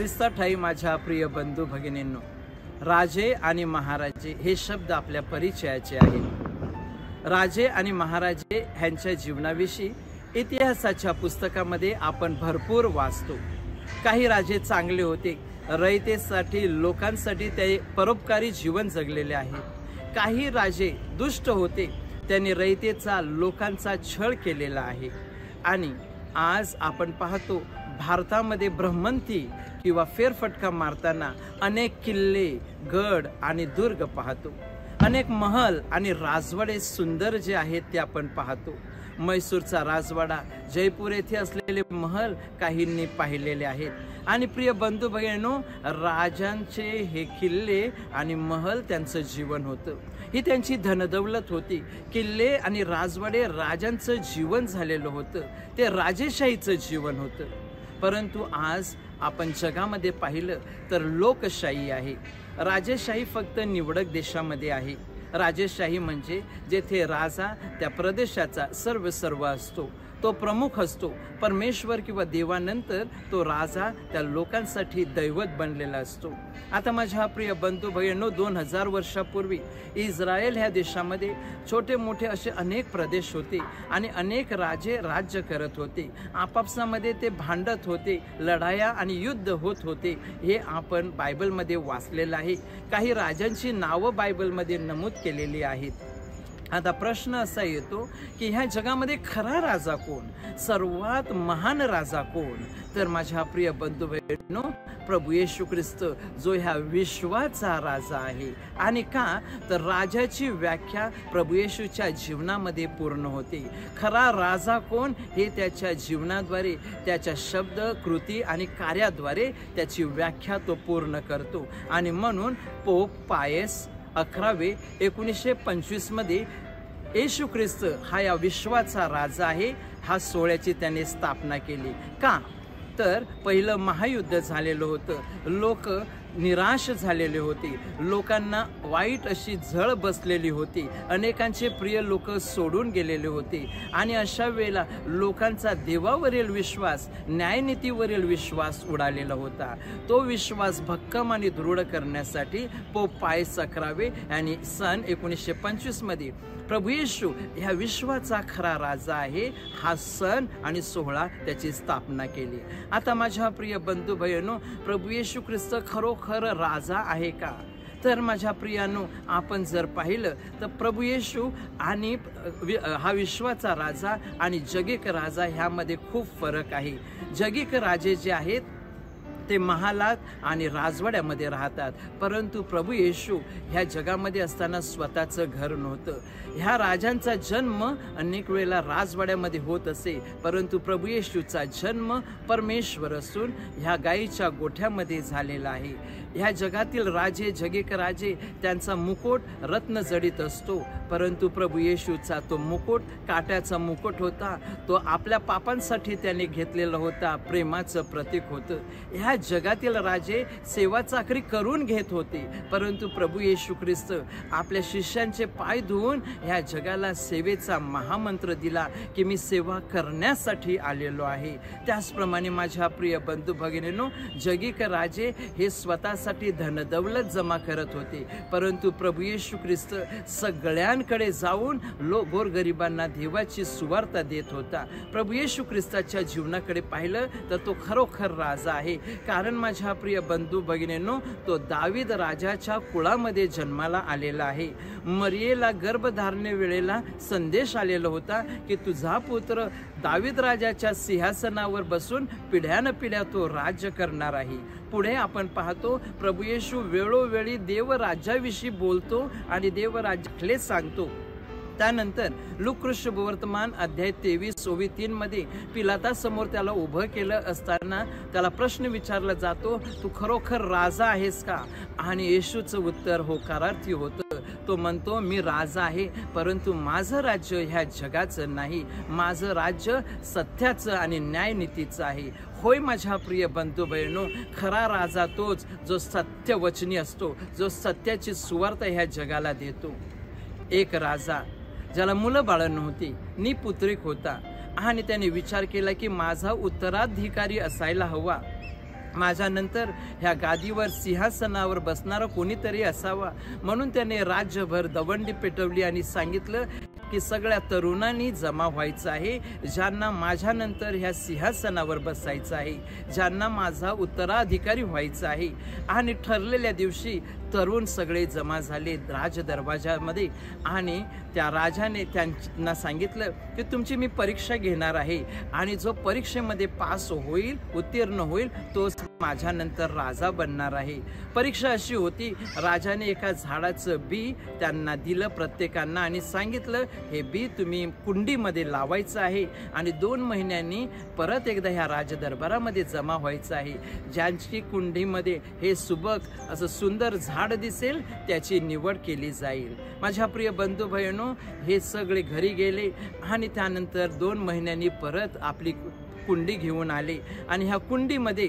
ख्रिस्ताठाई माझ्या प्रिय बंधू भगिनींनो, राजे आणि महाराजे हे शब्द आपल्या परिचयाचे आहेत। राजे आणि महाराजे ह्यांच्या जीवनाविषयी इतिहासाच्या पुस्तकामध्ये आपण भरपूर वाचतो। काही राजे चांगले होते, रयतेसाठी लोकांसाठी ते परोपकारी जीवन जगलेले आहेत। काही राजे दुष्ट होते, त्यांनी रयतेचा लोकांचा छळ केलेला आहे। आणि आज आपण पाहतो भारतामध्ये भ्रमंती किंवा फेरफटका मारताना अनेक किल्ले, गड आणि दुर्ग पाहतो। अनेक महल आणि राजवाडे सुंदर जे आहेत ते आपण पाहतो। मैसूरचा राजवाडा, जयपूर येथे असलेले महल काहींनी पाहिलेले आहेत। आणि प्रिय बंधू भगिनींनो, राजांचे हे किल्ले आणि महल त्यांचं जीवन होतं, ही त्यांची धनदौलत होती। किल्ले आणि राजवाडे राजांचं जीवन झालेलं होतं, ते राजेशाहीचं जीवन होतं। परंतु आज आपण जगामध्ये पाहिलं तर लोकशाही आहे। राजेशाही फक्त निवडक देशामध्ये आहे। राजेशाही म्हणजे जेथे राजा त्या प्रदेशाचा सर्व असतो, तो प्रमुख असतो। परमेश्वर किंवा देवानंतर तो राजा त्या लोकांसाठी दैवत बनलेला असतो। आता माझ्या प्रिय बंधू भगिनींनो, 2000 वर्षापूर्वी इस्रायल ह्या देशामध्ये छोटे मोठे असे अनेक प्रदेश होते आणि अनेक राजे राज्य करत होते। आपापसामध्ये ते भांडत होते, लढाया आणि युद्ध होत होते, हे आपण बायबलमध्ये वाचलेलं आहे। काही राजांची नावं बायबलमध्ये नमूद केलेली आहेत। आता प्रश्न असा येतो की ह्या जगामध्ये खरा राजा कोण, सर्वात महान राजा कोण? तर माझ्या प्रिय बंधू बहिणींनो, प्रभू येशू ख्रिस्त जो ह्या विश्वाचा राजा आहे। आणि का तर राजाची व्याख्या प्रभू येशूच्या जीवनामध्ये पूर्ण होते। खरा राजा कोण हे त्याच्या जीवनाद्वारे, त्याच्या शब्द, कृती आणि कार्याद्वारे त्याची व्याख्या तो पूर्ण करतो। आणि म्हणून पोप पायस 11 1925 मध्ये येशू ख्रिस्त हा या विश्वाचा राजा आहे, हा सोहळ्याची त्याने स्थापना केली। का तर पहिलं महायुद्ध झालेलं होतं, लोक निराश झालेले होते, लोकांना वाईट अशी झळ बसलेली होती, अनेकांचे प्रिय लोक सोडून गेलेले होते। आणि अशा वेळेला लोकांचा देवावरील विश्वास, न्यायनीतीवरील विश्वास उडालेला होता। तो विश्वास भक्कम आणि दृढ करण्यासाठी पोप पायस 11 यांनी सन 1925 मध्ये प्रभू येशू ह्या विश्वाचा खरा राजा आहे, हा सण आणि सोहळा त्याची स्थापना केली। आता माझ्या प्रिय बंधू भगिनींनो, प्रभू येशू ख्रिस्त खरोखर राजा आहे का? तर माझ्या प्रियांनो, आपण जर पाहिलं तर प्रभू येशू आणि हा विश्वाचा राजा आणि जगिक राजा ह्यामध्ये खूप फरक आहे। जगिक राजे जे आहेत ते महालात आणि राजवाड्यामध्ये राहतात, परंतु प्रभू येशू ह्या जगामध्ये असताना स्वतःचं घर नव्हतं। ह्या राजांचा जन्म अनेक वेळेला राजवाड्यामध्ये होत असे, परंतु प्रभू येशूचा जन्म परमेश्वर असून ह्या गायीच्या गोठ्यामध्ये झालेला आहे। ह्या जगातील राजे, जगिक राजे, त्यांचा मुकुट रत्न जडित असतो, परंतु प्रभू येशूचा तो मुकुट काट्याचा मुकुट होता। तो आपल्या पापांसाठी त्याने घेतलेला होता, प्रेमाचं प्रतीक होतं। ह्या जगातील राजे सेवा चाकरी करून घेत होते, परंतु प्रभू येशू ख्रिस्त आपल्या शिष्यांचे पाय धुवून ह्या जगाला सेवेचा महामंत्र दिला की मी सेवा करण्यासाठी आलेलो आहे। त्याचप्रमाणे माझ्या प्रिय बंधू भगिनींनो, जगिक राजे हे स्वतःसाठी धनदौलत जमा करत होते, परंतु प्रभू येशू ख्रिस्त सगळ्यांकडे जाऊन गोरगरिबांना देवाची सुवार्ता देत होता। प्रभू येशू ख्रिस्ताच्या जीवनाकडे पाहिलं तर तो खरोखर राजा आहे। कारण माझ्या प्रिय बंधू भगिनींनो, तो दावीद राजाच्या कुळामध्ये जन्माला आलेला आहे। मरियेला गर्भधारणे वेळेला संदेश आलेला होता की तुझा पुत्र दावीद राजाच्या सिंहासनावर बसून पिढ्यानपिढ्या तो राज्य करणार आहे। पुढे आपण पाहतो प्रभू येशू वेळोवेळी देवराज्याविषयी बोलतो आणि देवराज्यातले सांगतो। त्यानंतर लूका शुभवर्तमान अध्याय 23-23 मध्ये पिलातासमोर त्याला उभं केलं असताना त्याला प्रश्न विचारला जातो, तू खरोखर राजा आहेस का? आणि येशूचं उत्तर होकारार्थी होतं। तो म्हणतो, मी राजा आहे, परंतु माझं राज्य ह्या जगाचं नाही, माझं राज्य सत्याचं आणि न्यायनीतीचं आहे। होय माझ्या प्रिय बंधू बहिणो, खरा राजा तोच जो सत्यवचनी असतो, जो सत्याची सुवार्ता ह्या जगाला देतो। एक राजा ज्याला मुलं बाळ नव्हती, निपुत्रिक होता आणि त्याने विचार केला की माझा उत्तराधिकारी असायला हवा। माझ्यानंतर ह्या गादीवर सिंहासनावर बसणारा कोणीतरी असावा, म्हणून त्याने राज्यभर दवंडी पेटवली आणि सांगितलं की सगळ्या तरुणांनी जमा व्हायचं आहे, ज्यांना माझ्यानंतर ह्या सिंहासनावर बसायचं आहे, ज्यांना माझा उत्तराधिकारी व्हायचा आहे। आणि ठरलेल्या दिवशी तरुण सगळे जमा झाले राज दरवाजामध्ये आणि त्या राजाने त्यांना सांगितलं की तुमची मी परीक्षा घेणार आहे आणि जो परीक्षेमध्ये पास होईल, उत्तीर्ण होईल, तोच माझ्यानंतर राजा बनणार आहे। परीक्षा अशी होती, राजाने एका झाडाचं बी त्यांना दिलं प्रत्येकांना आणि सांगितलं हे बी तुम्ही कुंडीमध्ये लावायचं आहे आणि 2 महिन्यांनी परत एकदा ह्या राजदरबारामध्ये जमा व्हायचं आहे। ज्यांची कुंडीमध्ये हे सुबक असं सुंदर झाड दिसेल त्याची निवड केली जाईल। माझ्या प्रिय बंधू बहिणो, हे सगळे घरी गेले आणि त्यानंतर 2 महिन्यांनी परत आपली कुंडी घेऊन आले आणि ह्या कुंडीमध्ये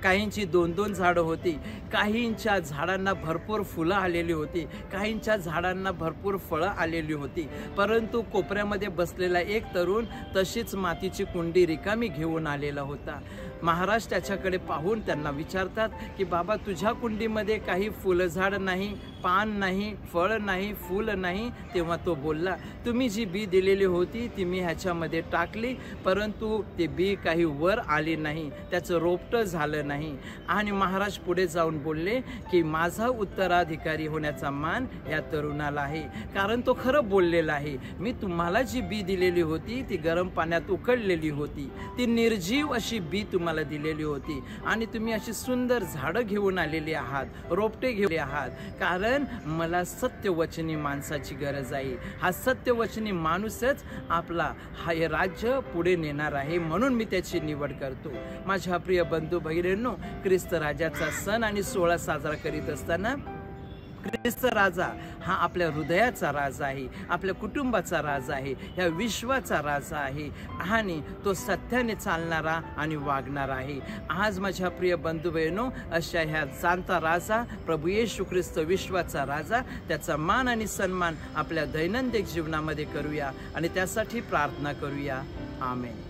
काहींची 2-2 झाडं होती, काहींच्या झाडांना भरपूर फुलं आलेली होती, काहींच्या झाडांना भरपूर फळं आलेली होती। परंतु कोपऱ्यामध्ये बसलेला एक तरुण तशीच मातीची कुंडी रिकामी घेऊन आलेला होता। महाराज त्याच्याकडे पाहून त्यांना विचारतात की बाबा, तुझ्या कुंडीमध्ये काही फुलझाड नाही, पान नाही, फळ नाही, फूल नाही। तेव्हा तो बोलला, तुम्ही जी बी दिलेली होती ती मी ह्याच्यामध्ये टाकली, परंतु ते बी काही वर आले नाही, त्याचं रोपटं झालं नाही। आणि महाराज पुढे जाऊन बोलले की माझा उत्तराधिकारी होण्याचा मान या तरुणाला आहे, कारण तो खरं बोललेला आहे। मी तुम्हाला जी बी दिलेली होती ती गरम पाण्यात उकळलेली होती, ती निर्जीव अशी बी तुम्हाला दिलेली होती आणि तुम्ही अशी सुंदर झाडं घेऊन आलेली आहात, रोपटे घेऊन आहात, कारण मला सत्यवचनी माणसाची गरज आहे। हा सत्यवचनी माणूसच आपला हे राज्य पुढे नेणार आहे, म्हणून मी त्याची निवड करतो। माझ्या प्रिय बंधू भगिनींनो, ख्रिस्त राजाचा सण आणि सोहळा साजरा करीत असताना ख्रिस्त राजा हा आपल्या हृदयाचा राजा आहे, आपल्या कुटुंबाचा राजा आहे, या विश्वाचा राजा आहे आणि तो सत्याने चालणारा आणि वागणारा आहे। आज माझ्या प्रिय बंधू बहिणो, अशा ह्या जाणता राजा प्रभू येशू ख्रिस्त विश्वाचा राजा, त्याचा मान आणि सन्मान आपल्या दैनंदिन जीवनामध्ये करूया आणि त्यासाठी प्रार्थना करूया। आमेन।